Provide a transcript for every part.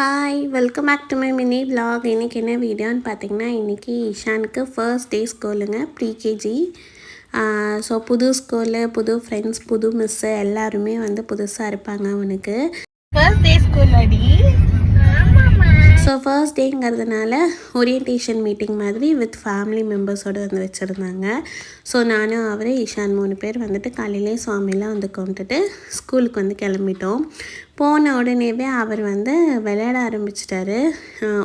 Hi welcome back to my mini vlog. இன்றைக்கி என்ன வீடியோன்னு பார்த்தீங்கன்னா, இன்றைக்கி இஷானுக்கு ஃபர்ஸ்ட் டே ஸ்கூலுங்க, ப்ரீகேஜி. ஸோ புது ஸ்கூலு, புது ஃப்ரெண்ட்ஸ், புது மிஸ்ஸு எல்லாருமே வந்து புதுசாக இருப்பாங்க அவனுக்கு. ஃபர்ஸ்ட் டே ஸ்கூல் அடி. ஸோ ஃபர்ஸ்ட் டேங்கிறதுனால ஓரியன்டேஷன் மீட்டிங் மாதிரி வித் ஃபேமிலி மெம்பர்ஸோடு வந்து வச்சுருந்தாங்க. ஸோ நானும் அவர் இஷான் 3 பேர் வந்துட்டு காலையிலே சுவாமிலாம் வந்து கொண்டுட்டு ஸ்கூலுக்கு வந்து கிளம்பிட்டோம். போன உடனேவே அவர் வந்து விளையாட ஆரம்பிச்சிட்டாரு.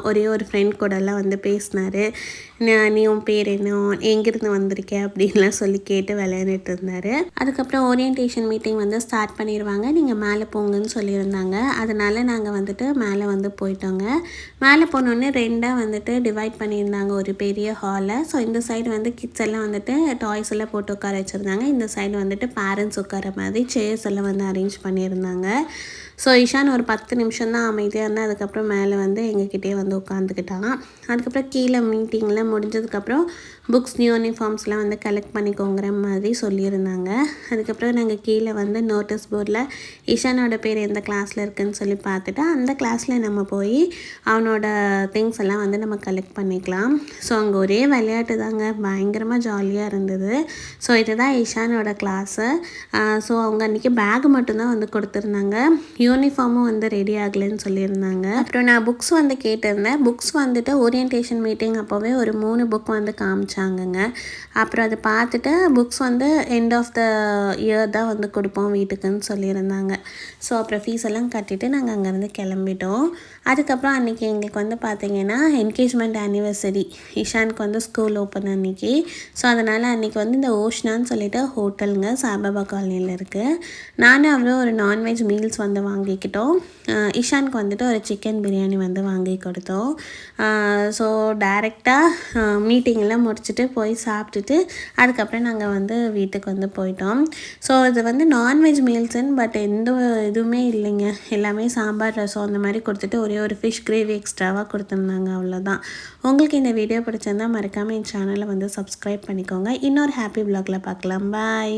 ஒரே ஒரு ஃப்ரெண்ட் கூடலாம் வந்து பேசினார். நீ உன் பேர் என்ன, எங்கேருந்து வந்திருக்க அப்படின்லாம் சொல்லி கேட்டு விளையாண்டுட்டு இருந்தார். அதுக்கப்புறம் ஓரியன்டேஷன் மீட்டிங் வந்து ஸ்டார்ட் பண்ணிடுவாங்க, நீங்கள் மேலே போங்கன்னு சொல்லியிருந்தாங்க. அதனால் நாங்கள் வந்துட்டு மேலே வந்து போயிட்டோங்க. மேலே போனோடனே ரெண்டாக வந்துட்டு டிவைட் பண்ணியிருந்தாங்க ஒரு பெரிய ஹாலை. ஸோ இந்த சைடு வந்து கிட்ஸ் எல்லாம் வந்துட்டு டாய்ஸ் எல்லாம் போட்டு உட்கார வச்சுருந்தாங்க. இந்த சைடு வந்துட்டு பேரண்ட்ஸ் உட்கார மாதிரி சேர்ஸ் எல்லாம் வந்து அரேஞ்ச் பண்ணியிருந்தாங்க. ஸோ இஷான் ஒரு 10 நிமிஷம் தான் அமைதியாக இருந்தால், அதுக்கப்புறம் மேலே வந்து எங்ககிட்டே வந்து உட்காந்துக்கிட்டான். அதுக்கப்புறம் கீழே மீட்டிங்லாம் முடிஞ்சதுக்கப்புறம் புக்ஸ், யூனிஃபார்ம்ஸ்லாம் வந்து கலெக்ட் பண்ணிக்கோங்கிற மாதிரி சொல்லியிருந்தாங்க. அதுக்கப்புறம் நாங்கள் கீழே வந்து நோட்டீஸ் போர்டில் இஷானோட பேர் எந்த கிளாஸில் இருக்குதுன்னு சொல்லி பார்த்துட்டு அந்த கிளாஸில் நம்ம போய் அவனோட திங்ஸ் எல்லாம் வந்து நம்ம கலெக்ட் பண்ணிக்கலாம். ஸோ அங்கே ஒரே விளையாட்டு தாங்க, பயங்கரமாக ஜாலியாக இருந்தது. ஸோ இதுதான் இஷானோட கிளாஸு. ஸோ அவங்க அன்றைக்கி பேக் மட்டும்தான் வந்து கொடுத்துருந்தாங்க, யூனிஃபார்மும் வந்து ரெடி ஆகலைன்னு சொல்லியிருந்தாங்க. அப்புறம் நான் புக்ஸ் வந்து கேட்டிருந்தேன். புக்ஸ் வந்துட்டு ஓரியன்டேஷன் மீட்டிங் அப்போவே ஒரு 3 புக் வந்து காமிச்சாங்கங்க. அப்புறம் அதை பார்த்துட்டு புக்ஸ் வந்து எண்ட் ஆஃப் த இயர் தான் வந்து கொடுப்போம் வீட்டுக்குன்னு சொல்லியிருந்தாங்க. ஸோ அப்புறம் ஃபீஸ் எல்லாம் கட்டிட்டு நாங்கள் அங்கேருந்து கிளம்பிட்டோம். அதுக்கப்புறம் அன்றைக்கி எங்களுக்கு வந்து பார்த்திங்கன்னா என்கேஜ்மெண்ட் ஆனிவர்சரி, இஷானுக்கு வந்து ஸ்கூல் ஓப்பன் அன்றைக்கி. ஸோ அதனால் அன்றைக்கி வந்து இந்த ஓஷ்னான்னு சொல்லிட்டு ஹோட்டலுங்க சாய்பாபா காலனியில் இருக்குது. நானும் அவரும் ஒரு நான்வெஜ் மீல்ஸ் வந்து வாங்கிக்கிட்டோம். இஷானுக்கு வந்துட்டு ஒரு சிக்கன் பிரியாணி வந்து வாங்கி கொடுத்தோம். ஸோ டைரெக்டாக மீட்டிங்கெல்லாம் முடிச்சுட்டு போய் சாப்பிட்டுட்டு அதுக்கப்புறம் நாங்கள் வந்து வீட்டுக்கு வந்து போயிட்டோம். ஸோ இது வந்து நான்வெஜ் மீல்ஸுன்னு பட் எந்த இதுவுமே இல்லைங்க, எல்லாமே சாம்பார், ரசம் அந்த மாதிரி கொடுத்துட்டு ஒரே ஒரு ஃபிஷ் கிரேவி எக்ஸ்ட்ராவாக கொடுத்துருந்தாங்க, அவ்வளோதான். உங்களுக்கு இந்த வீடியோ பிடிச்சிருந்தால் மறக்காமல் என் சேனலை வந்து சப்ஸ்கிரைப் பண்ணிக்கோங்க. இன்னொரு ஹாப்பி vlogல பார்க்கலாம். பாய்.